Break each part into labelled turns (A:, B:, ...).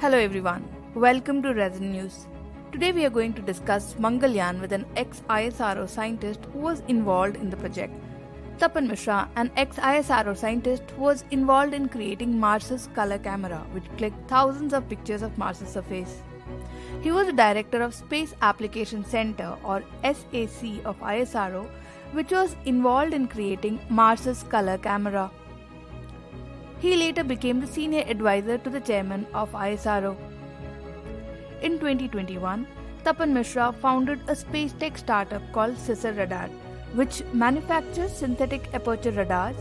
A: Hello everyone, welcome to Resonant News. Today we are going to discuss Mangalyaan with an ex-ISRO scientist who was involved in the project. TAPAN MISRA, an ex-ISRO scientist who was involved in creating Mars's color camera, which clicked thousands of pictures of Mars's surface. He was the director of Space Application Center or SAC of ISRO, which was involved in creating Mars's color camera. He later became the senior advisor to the chairman of ISRO. In 2021, TAPAN MISRA founded a space tech startup called Scissor Radar, which manufactures synthetic aperture radars,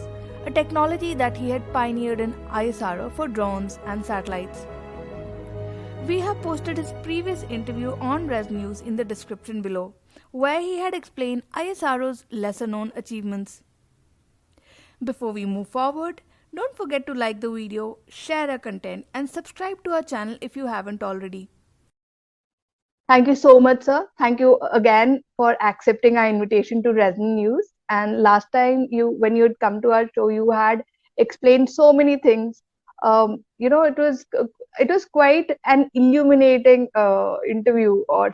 A: a technology that he had pioneered in ISRO for drones and satellites. We have posted his previous interview on Res News in the description below, where he had explained ISRO's lesser-known achievements. Before we move forward, don't forget to like the video, share our content, and subscribe to our channel if you haven't already.
B: Thank you so much, sir. Thank you again for accepting our invitation to Resonant News. And last time, when you had come to our show, you had explained so many things. It was quite an illuminating interview or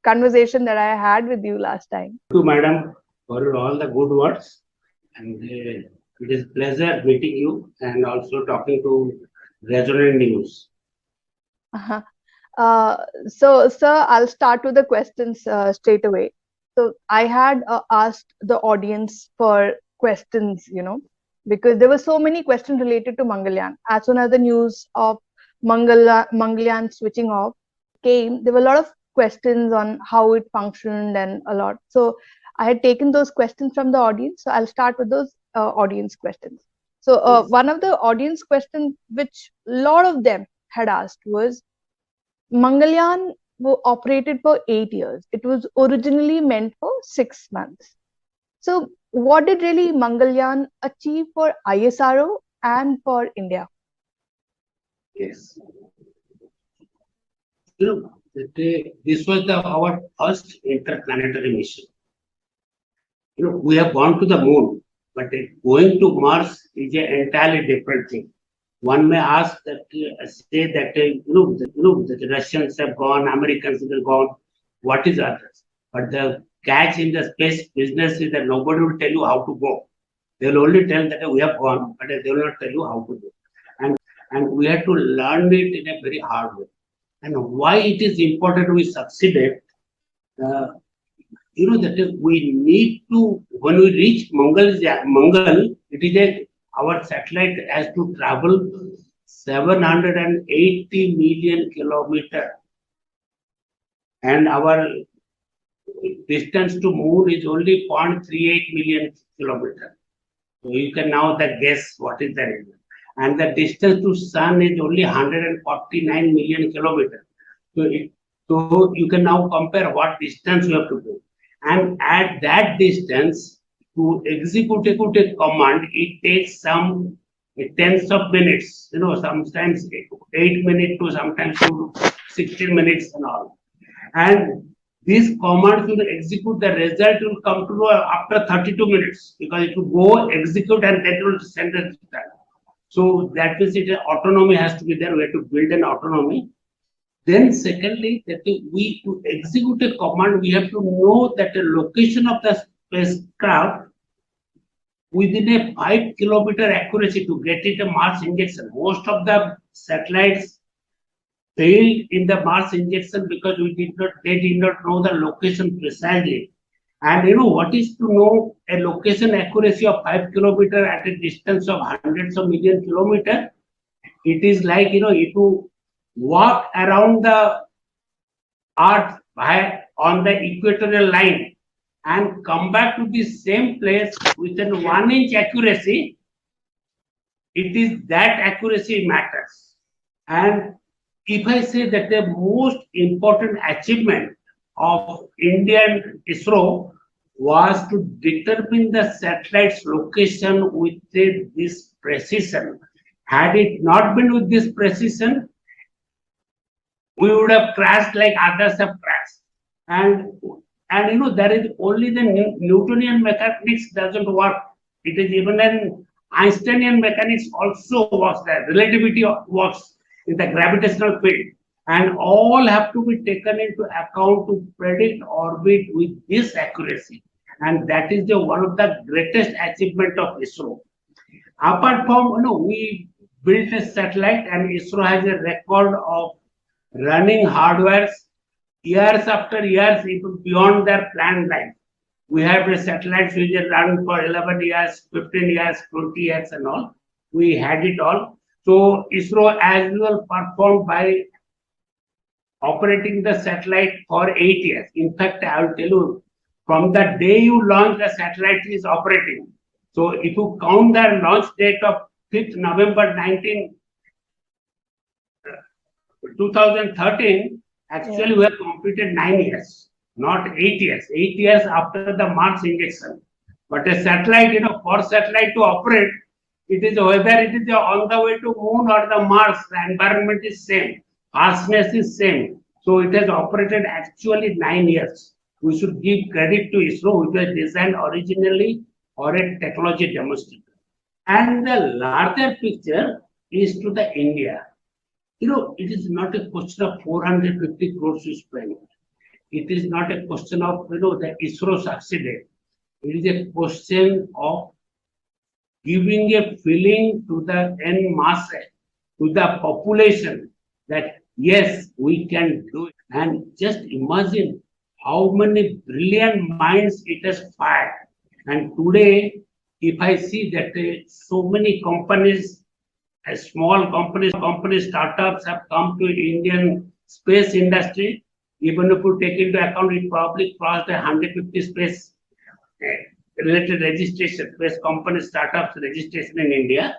B: conversation that I had with you last time.
C: Thank you, madam, for all the good words. And it is a pleasure meeting you and also talking to Resonant News.
B: So, sir, I'll start with the questions straight away. So, I had asked the audience for questions, because there were so many questions related to Mangalyaan. As soon as the news of Mangalyaan switching off came, there were a lot of questions on how it functioned and a lot. So, I had taken those questions from the audience. So, I'll start with those audience questions. So,
C: Yes.
B: One of the audience questions, which a lot of them had asked, was Mangalyaan operated for 8 years. It was originally meant for 6 months. So, what did really Mangalyaan achieve for ISRO and for India?
C: Yes. This was our first interplanetary mission. We have gone to the moon, but going to Mars is an entirely different thing. One may ask that, say that, the Russians have gone, Americans have gone, what is others? But the catch in the space business is that nobody will tell you how to go. They will only tell that we have gone, but they will not tell you how to go. And we have to learn it in a very hard way. And why it is important we succeeded, that we need to, when we reach Mangal, it is our satellite has to travel 780 million kilometers. And our distance to moon is only 0.38 million kilometers. So you can now guess what is the reason. And the distance to sun is only 149 million kilometers. So you can now compare what distance you have to go. And at that distance, to execute a command, it takes some tens of minutes, sometimes 8 minutes to sometimes to 16 minutes and all. And this command to execute, the result will come to after 32 minutes because it will go execute and then it will send the result. So that means autonomy has to be there. We have to build an autonomy. Then secondly, that we to execute a command, we have to know that the location of the spacecraft within a 5-kilometer accuracy to get it a Mars injection. Most of the satellites failed in the Mars injection because they did not know the location precisely. And what is to know a location accuracy of 5 kilometer at a distance of hundreds of million kilometers? It is like, if you walk around the Earth on the equatorial line and come back to the same place within 1-inch accuracy, it is that accuracy matters. And if I say that the most important achievement of Indian ISRO was to determine the satellite's location with this precision. Had it not been with this precision, we would have crashed like others have crashed. And there is only the Newtonian mechanics doesn't work. It is even an Einsteinian mechanics also works there. Relativity works. in the gravitational field, and all have to be taken into account to predict orbit with this accuracy. And that is one of the greatest achievement of ISRO. Apart from, we built a satellite, and ISRO has a record of running hardwares years after years, even beyond their planned life. We have a satellite which is run for 11 years, 15 years, 20 years and all. We had it all. So ISRO as well performed by operating the satellite for 8 years. In fact, I will tell you, from the day you launch, the satellite is operating. So if you count the launch date of 5th November 2013, actually we have completed 9 years, not 8 years. 8 years after the Mars injection. But a satellite, for satellite to operate, it is whether it is on the way to Moon or the Mars, the environment is same, harshness is same. So it has operated actually 9 years. We should give credit to ISRO, which was designed originally for a technology demonstration. And the larger picture is to the India. It is not a question of 450 crores to spend. It is not a question of, the ISRO succeeded. It is a question of giving a feeling to the end mass, to the population, that yes, we can do it. And just imagine how many brilliant minds it has fired. And today, if I see that so many companies, small companies, startups have come to Indian space industry. Even if you take into account, it probably crossed 150 space related registration, space company startups registration in India.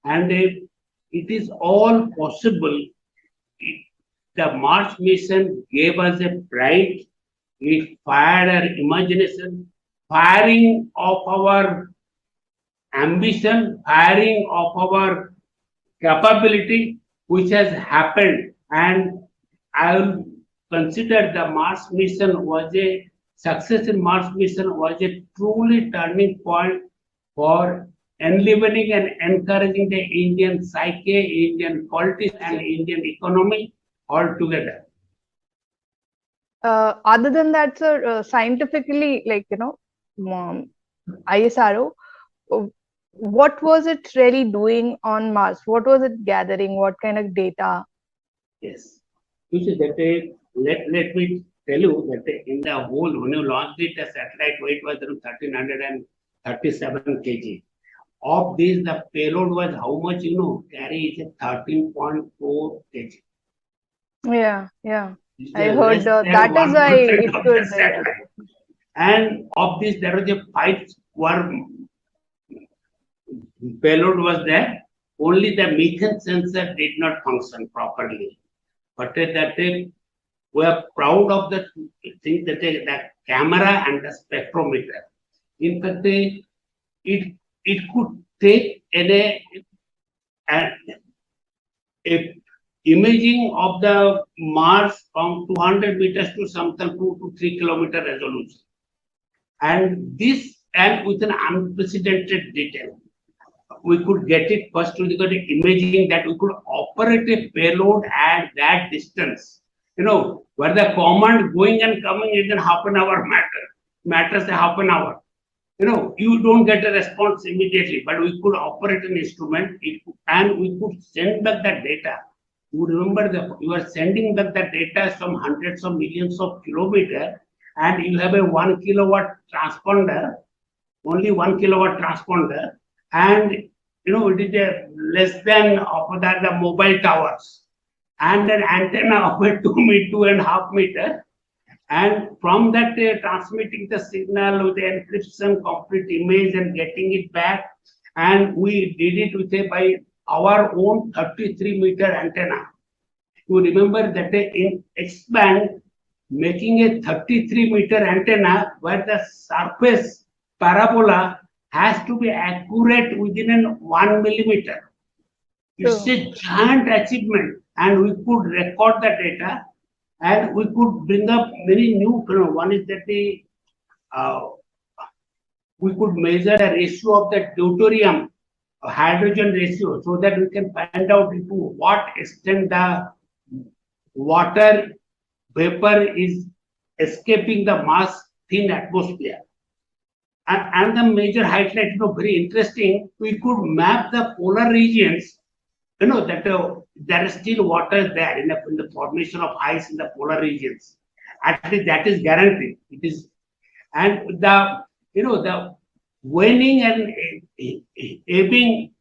C: And it is all possible. The Mars mission gave us a bright, it fired our imagination, firing of our ambition, firing of our capability, which has happened. And I will consider the Mars mission was a success in Mars mission was a truly turning point for enlivening and encouraging the Indian psyche, Indian politics, and Indian economy altogether.
B: Other than that, sir, scientifically, ISRO, what was it really doing on Mars? What was it gathering? What kind of data?
C: Yes. You see that let me tell you that in the whole, when you launched it, the satellite weight was around 1337 kg. Of this, the payload was how much, carry is 13.4 kg.
B: Yeah. I heard that is why it could.
C: And of this, there was a 5 square payload was there. Only the methane sensor did not function properly. But that we are proud of the thing that the camera and the spectrometer. In fact, it could take a imaging of the Mars from 200 meters to something 2 to 3 kilometer resolution. And with an unprecedented detail. We could get it first to the imaging that we could operate a payload at that distance. Where the command going and coming is in half an hour matters a half an hour. You don't get a response immediately, but we could operate an instrument and we could send back that data. You remember you are sending back the data from hundreds of millions of kilometers, and you have a 1 kilowatt transponder, only 1 kilowatt transponder, and it is a less than of the mobile towers, and an antenna of a 2.5 meter, and from that transmitting the signal with the encryption, complete image, and getting it back. And we did it by our own 33-meter antenna. You remember that in X-band, making a 33-meter antenna where the surface parabola has to be accurate within 1 millimeter. It's a giant achievement, and we could record the data, and we could bring up many new phenomena. One is that we could measure the ratio of the deuterium hydrogen ratio so that we can find out to what extent the water vapor is escaping the Mars thin atmosphere. And the major highlight, very interesting, we could map the polar regions, that there is still water there in the formation of ice in the polar regions. At least that is guaranteed. It is, and the waning and ebbing,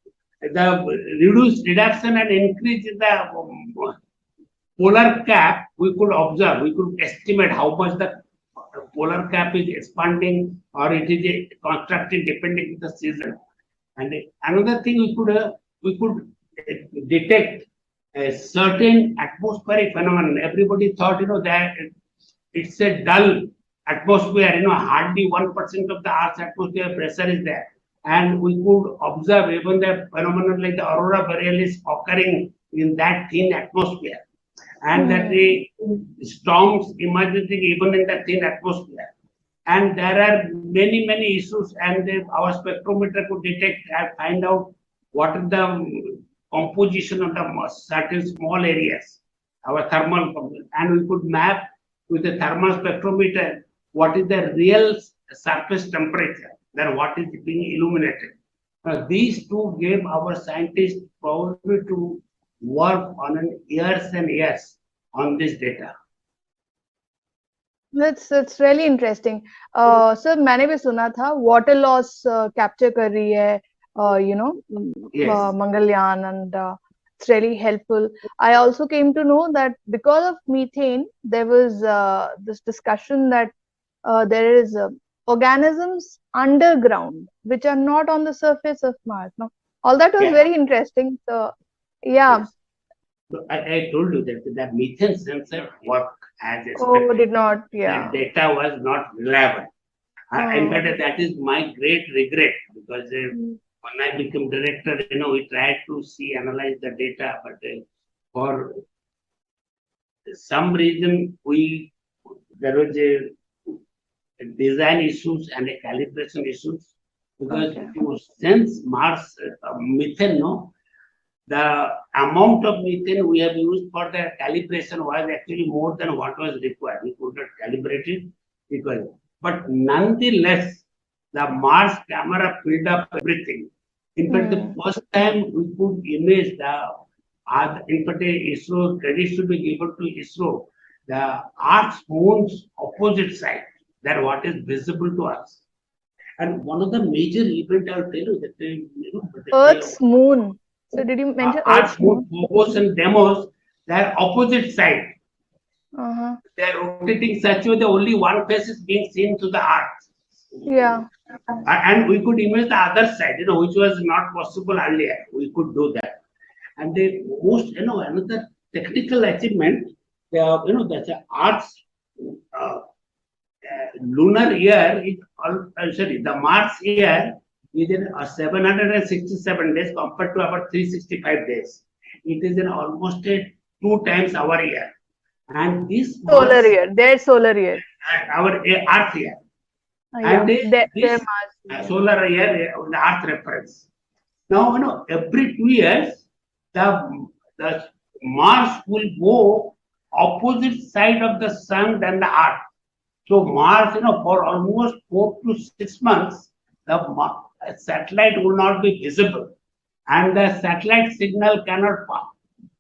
C: the reduction and increase in the polar cap, we could observe, we could estimate how much the polar cap is expanding or it is contracting depending on the season. And another thing we could detect a certain atmospheric phenomenon. Everybody thought that it's a dull atmosphere. Hardly 1% of the Earth's atmosphere pressure is there, and we could observe even the phenomenon like the aurora borealis occurring in that thin atmosphere, and that the storms emerging even in the thin atmosphere. And there are many issues, and our spectrometer could detect and find out what is the composition of the certain small areas, our thermal component, and we could map with the thermal spectrometer what is the real surface temperature, then what is being illuminated. Now, these two gave our scientists probably to work on an years and years on this data.
B: That's really interesting. Sir, मैंने भी सुना था water loss capture कर रही है,
C: Yes.
B: Mangalyaan, and it's really helpful. I also came to know that because of methane, there was this discussion that there is organisms underground which are not on the surface of Mars. No, all that was very interesting. So, yeah.
C: Yes. So I told you that methane sensor work as expected.
B: Oh, did not. Yeah.
C: The data was not reliable. In fact, that is my great regret, because when I became director, we tried to analyze the data, but for some reason there was a design issues and a calibration issues, because if you sense Mars methane, the amount of methane we have used for the calibration was actually more than what was required. We could not calibrate it because, but nonetheless, the Mars camera filled up everything. In fact, the first time we could image in fact, ISRO, credit should be given to ISRO, the Earth's moon's opposite side, that what is visible to us. And one of the major events I'll tell you that
B: Earth's moon. So did you mention
C: Earth's moon, Phobos and Deimos, they're opposite side. They're rotating such a way that only one face is being seen to the Earth.
B: Yeah.
C: And we could image the other side, which was not possible earlier. We could do that. And the most, another technical achievement, that's the Earth's lunar year is, the Mars year is in 767 days compared to our 365 days. It is in almost 2 times our year. And this
B: solar year, their solar year.
C: Our Earth year. And this solar year, the Earth reference. Now, every 2 years, the Mars will go opposite side of the sun than the Earth. So Mars, for almost 4 to 6 months, the satellite will not be visible, and the satellite signal cannot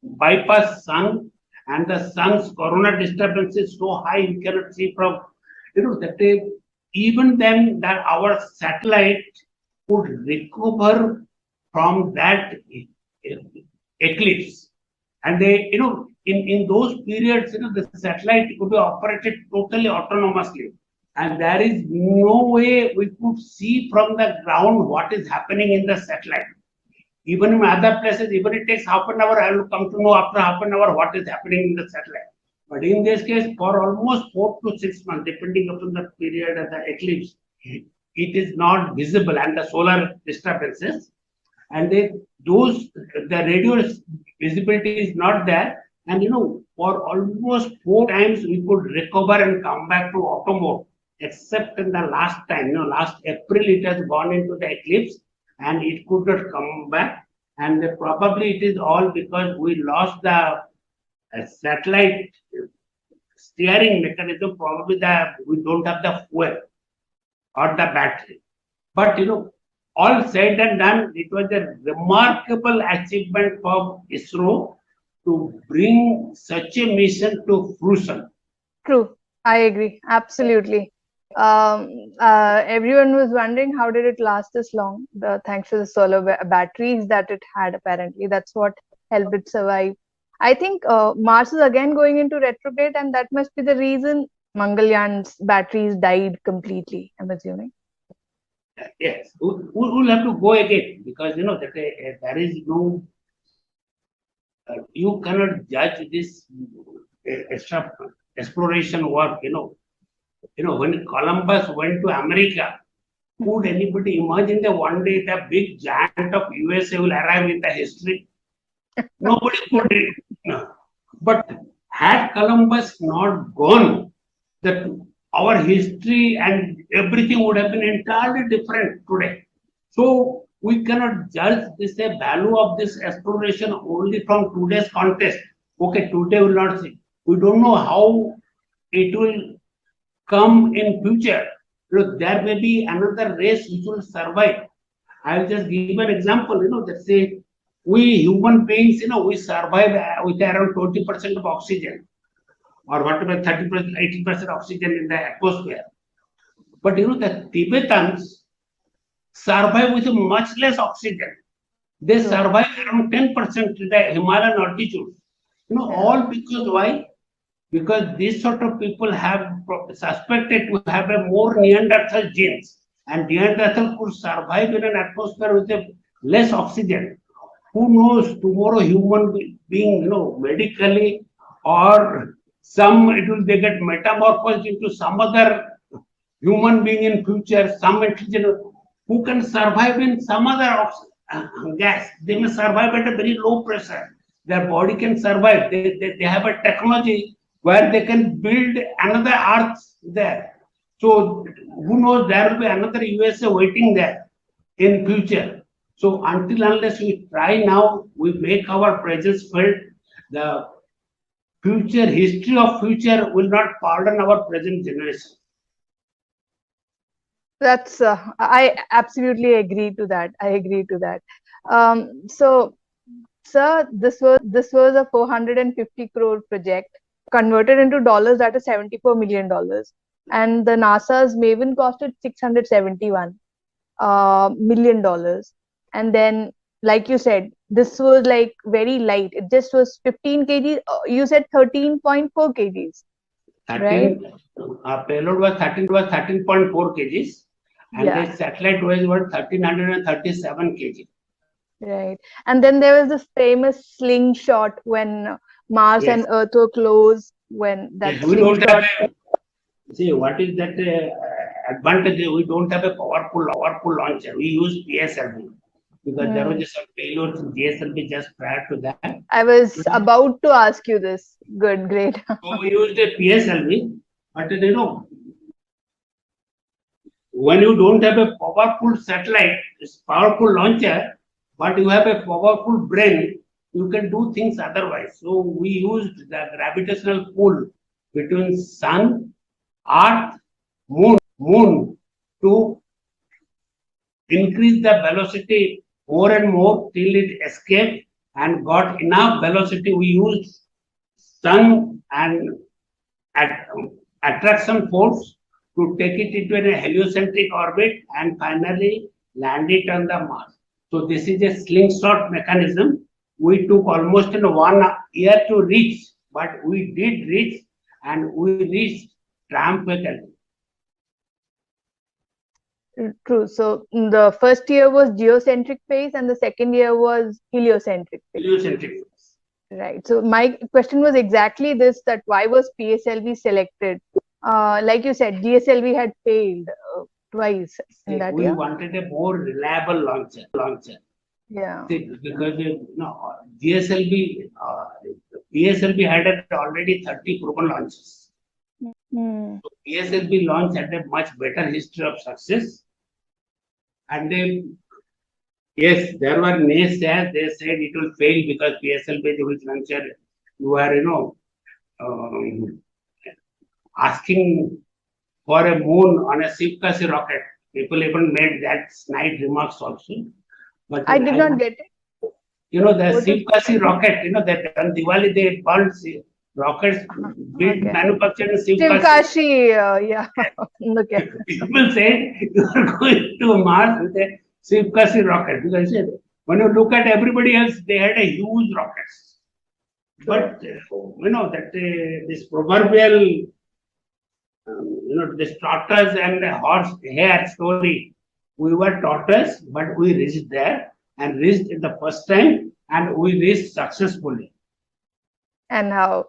C: bypass sun, and the sun's coronal disturbance is so high you cannot see from, that even then that our satellite would recover from that eclipse. And they, in those periods, the satellite could be operated totally autonomously. And there is no way we could see from the ground what is happening in the satellite. Even in other places, even it takes half an hour, I will come to know after half an hour what is happening in the satellite. But in this case, for almost 4 to 6 months, depending upon the period of the eclipse, it is not visible, and the solar disturbances. And the radio visibility is not there. And for almost 4 times we could recover and come back to auto mode, except in the last time, last April it has gone into the eclipse, and it could not come back. And probably it is all because we lost the satellite steering mechanism. Probably we don't have the fuel or the battery. But all said and done, it was a remarkable achievement for ISRO to bring such a mission to fruition.
B: True. I agree. Absolutely. Everyone was wondering how did it last this long? Thanks to the solar batteries that it had, apparently. That's what helped it survive. I think Mars is again going into retrograde, and that must be the reason Mangalyaan's batteries died completely, I'm assuming.
C: Yes, we will have to go again because that there is no, you cannot judge this extra exploration work. When Columbus went to America, could anybody imagine that one day the big giant of USA will arrive in the history? Nobody could. No. But had Columbus not gone, that our history and everything would have been entirely different today. So we cannot judge this value of this exploration only from today's context. Okay, today will not see. We don't know how it will come in future. There may be another race which will survive. I'll just give an example. That say we human beings, we survive with around 20% of oxygen, or whatever 30%, 80% oxygen in the atmosphere. But the Tibetans survive with much less oxygen. They survive around 10% in the Himalayan altitude. All because why? Because these sort of people have suspected to have a more Neanderthal genes, and Neanderthal could survive in an atmosphere with a less oxygen. Who knows, tomorrow human being, medically, or they get metamorphosed into some other human being in future, some intelligent who can survive in some other gas. They may survive at a very low pressure. Their body can survive. They have a technology where they can build another Earth there. So who knows, there will be another USA waiting there in future. So until unless we try now, we make our presence felt, the future, history of future will not pardon our present generation.
B: That's I absolutely agree to that. I agree to that. So, sir, this was a 450 crore project. Converted into dollars, that is $74 million. And the NASA's Maven costed $671 million. And then, like you said, this was like very light. It just was 15 kgs. You said 13.4 kgs.
C: 13, right? Payload was 13.4 kgs. And the satellite was 1337 kg.
B: Right. And then there was this famous slingshot when Mars and Earth were close, when that slingshot.
C: See, what is that advantage? We don't have a powerful launcher. We use PSLV because there was some payloads in PSLV just prior to that.
B: I was about to ask you this. Good, great.
C: So we used a PSLV, but when you don't have a powerful satellite, powerful launcher, but you have a powerful brain, you can do things otherwise. So we used the gravitational pull between Sun, Earth, Moon to increase the velocity more and more till it escaped and got enough velocity. We used Sun and attraction force to take it into a heliocentric orbit and finally land it on the Mars. So this is a slingshot mechanism. We took almost 1 year to reach, but we did reach, and we reached triumphantly.
B: True. So the first year was geocentric phase and the second year was heliocentric phase.
C: Heliocentric phase.
B: Right. So my question was exactly this, that why was PSLV selected? Like you said, GSLV had failed twice in that year.
C: We wanted a more reliable launcher.
B: Yeah.
C: See, because GSLV, PSLV had already 30 proven launches. So PSLV launch had a much better history of success. And Yes, there were naysayers. They said it will fail because PSLV which venture you are um, asking for a moon on a Shivkasi rocket. People even made that snide remarks also. But
B: I did not get it.
C: the
B: What is
C: Shivkasi rocket, that on Diwali they burned rockets built
B: okay.
C: manufactured in Shivkasi.
B: Shivkashi, yeah. Okay.
C: People said you are going to Mars with a Shivkasi rocket because when you look at everybody else, they had a huge rockets. But that this proverbial this tortoise and the horse hair story. We were tortoise, but we reached there and reached it the first time, and we reached successfully.
B: And how?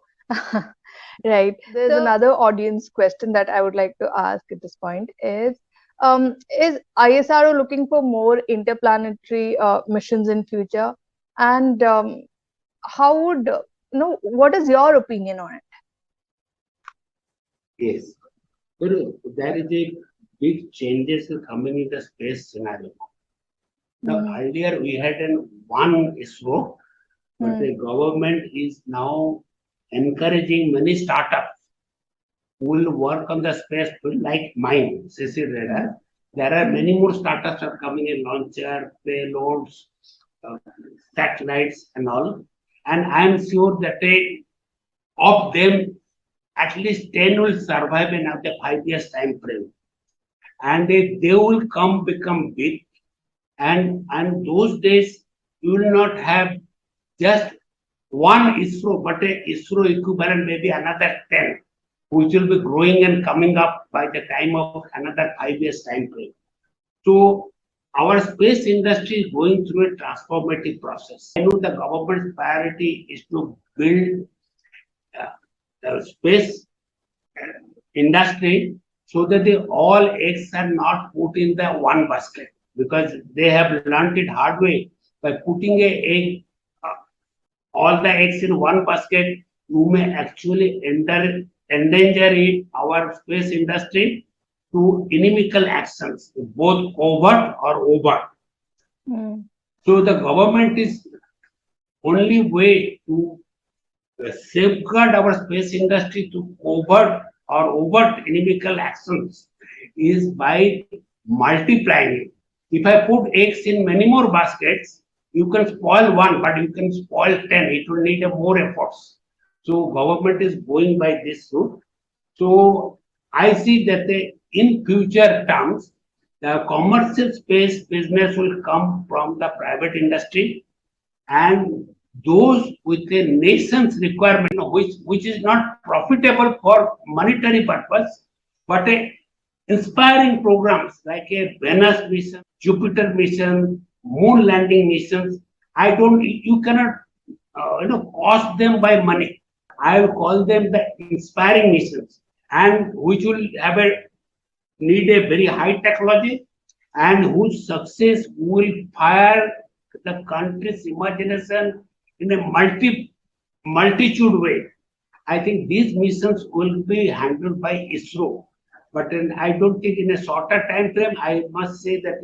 B: Right. There's another audience question that I would like to ask at this point is ISRO looking for more interplanetary missions in future? And how would, what is your opinion on it?
C: Yes. There is a big changes coming in the space scenario. Now, earlier we had one ISRO, but the government is now encouraging many startups who will work on the space field like mine, CC Radar. There are many more startups are coming in launcher, payloads, satellites and all. And I am sure that of them, at least 10 will survive in after 5 years time frame. And they will become big. And those days, you will not have just one ISRO, but a ISRO equivalent, maybe another 10, which will be growing and coming up by the time of another 5 years time frame. So our space industry is going through a transformative process. I know the government's priority is to build the space industry so that all eggs are not put in the one basket, because they have learned it hard way. By putting all the eggs in one basket, you may actually endanger our space industry to inimical actions, both covert or overt. So the government is only way to safeguard our space industry to covert or overt inimical actions is by multiplying it. If I put eggs in many more baskets, you can spoil one, but you can spoil 10. It will need more efforts. So government is going by this route. So I see that in future terms, the commercial space business will come from the private industry, and those with a nation's requirement, which is not profitable for monetary purpose, but inspiring programs like a Venus mission, Jupiter mission, moon landing missions. You cannot, cost them by money. I will call them the inspiring missions, and which will need a very high technology, and whose success will fire the country's imagination in a multitude way. I think these missions will be handled by ISRO, but I don't think in a shorter time frame. I must say that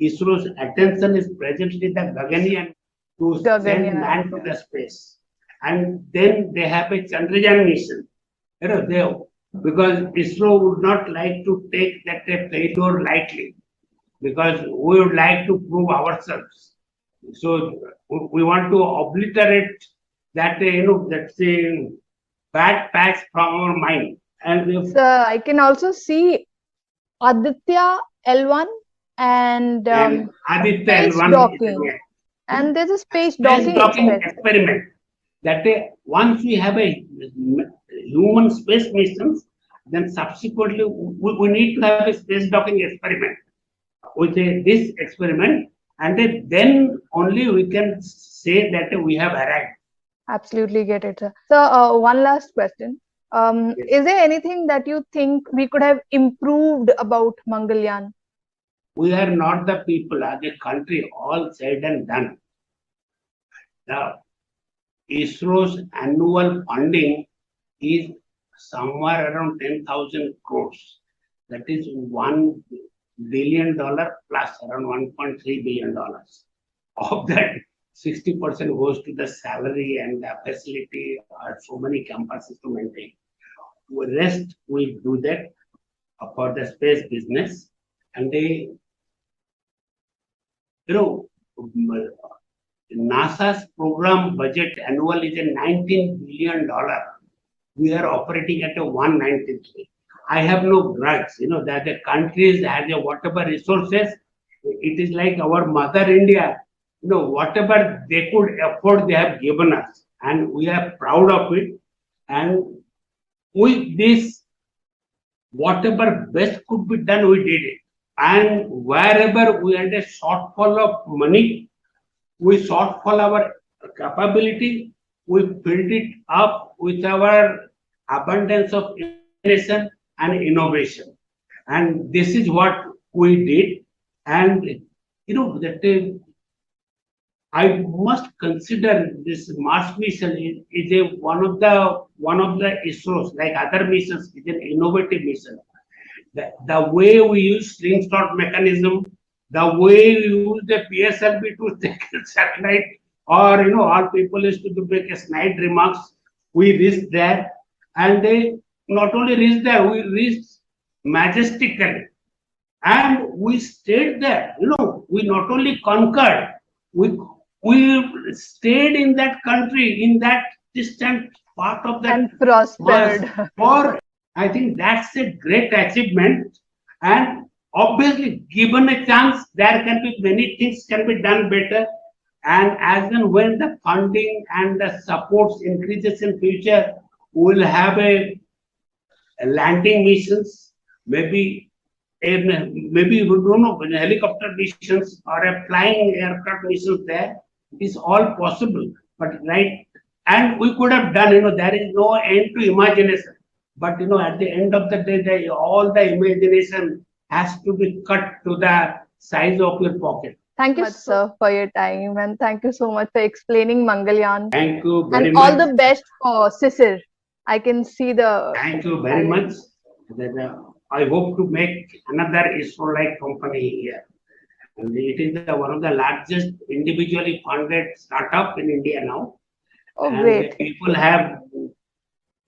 C: ISRO's attention is presently the Gaganyaan to send man to the space, and then they have a Chandrayaan mission. Because ISRO would not like to take that failure lightly, because we would like to prove ourselves. So we want to obliterate that that's bad past from our mind. And
B: I can also see Aditya L1 and
C: Aditya
B: space
C: L1
B: docking. And there's a space docking
C: experiment. That once we have a human space missions, then subsequently we need to have a space docking experiment with this experiment, and then only we can say that we have arrived.
B: Absolutely get it, sir. So one last question. Yes. Is there anything that you think we could have improved about Mangalyaan?
C: We are not the people, as a country, all said and done. The ISRO's annual funding is somewhere around 10,000 crores. That is 1 billion plus around $1.3 billion. Of that, 60% goes to the salary and the facility or so many campuses to maintain. The rest we do that for the space business, and they, NASA's program budget annual is a $19 billion. We are operating at a 193. I have no grudge, that the countries have whatever resources. It is like our mother India, whatever they could afford, they have given us, and we are proud of it. And with this, whatever best could be done, we did it. And wherever we had a shortfall of money, we shortfall our capability, we filled it up with our abundance of imagination and innovation. And this is what we did. And that I must consider this Mars mission is a one of the ISROs, like other missions, is an innovative mission. The way we use Slingshot mechanism, the way we use the PSLV to take a satellite, or all people used to make a snide remarks. We reached there, and they not only reached there, we reached majestically, and we stayed there. We not only conquered, we stayed in that country, in that distant part of that,
B: and prospered.
C: For I think that's a great achievement, and obviously, given a chance, there can be many things can be done better. And as and when the funding and the supports increases in future, we will have a landing missions, maybe we don't know, helicopter missions or a flying aircraft missions there. It is all possible, but right, and we could have done, there is no end to imagination. But at the end of the day, all the imagination has to be cut to the size of your pocket.
B: Thank you, sir, for your time, and thank you so much for explaining Mangalyaan.
C: Thank you very
B: and
C: much.
B: all the best for CISR. I can see the.
C: Thank you very much. I hope to make another ISRO-like company here. And it is one of the largest individually funded startup in India now.
B: Oh,
C: and
B: great.
C: People have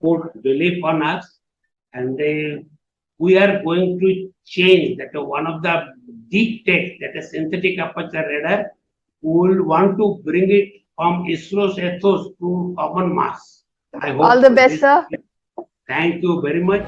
C: put belief on us, and we are going to change that. One of the deep tech, that is synthetic aperture radar, we will want to bring it from ISRO's ethos to common mass. I hope
B: all the best, sir.
C: Thank you very much.